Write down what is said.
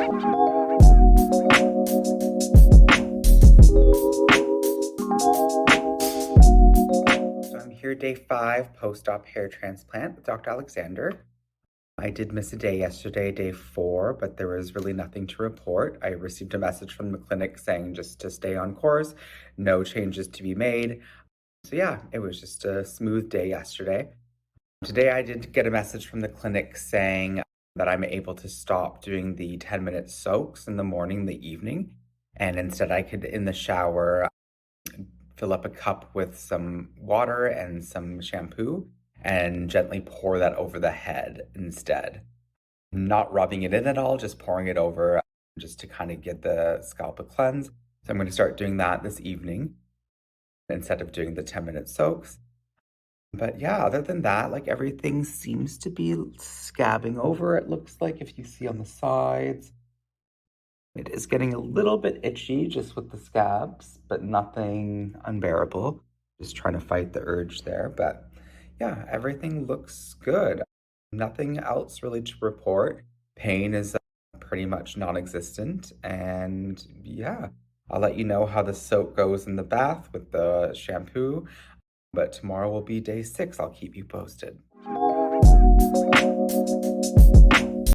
So I'm here day 5 post-op hair transplant with Dr. Alexander. I did miss a day yesterday, day 4, but there was really nothing to report. I received a message from the clinic saying just to stay on course, no changes to be made. So yeah, it was just a smooth day yesterday. Today I did get a message from the clinic saying that I'm able to stop doing the 10-minute soaks in the morning, the evening, and instead I could, in the shower, fill up a cup with some water and some shampoo and gently pour that over the head instead. Not rubbing it in at all, just pouring it over just to kind of get the scalp a cleanse. So I'm going to start doing that this evening instead of doing the 10-minute soaks. But yeah, other than that, like everything seems to be scabbing over, it looks like, if you see on the sides. It is getting a little bit itchy just with the scabs, but nothing unbearable. Just trying to fight the urge there. But yeah, everything looks good. Nothing else really to report. Pain is pretty much non-existent. And yeah, I'll let you know how the soak goes in the bath with the shampoo. But tomorrow will be day 6. I'll keep you posted.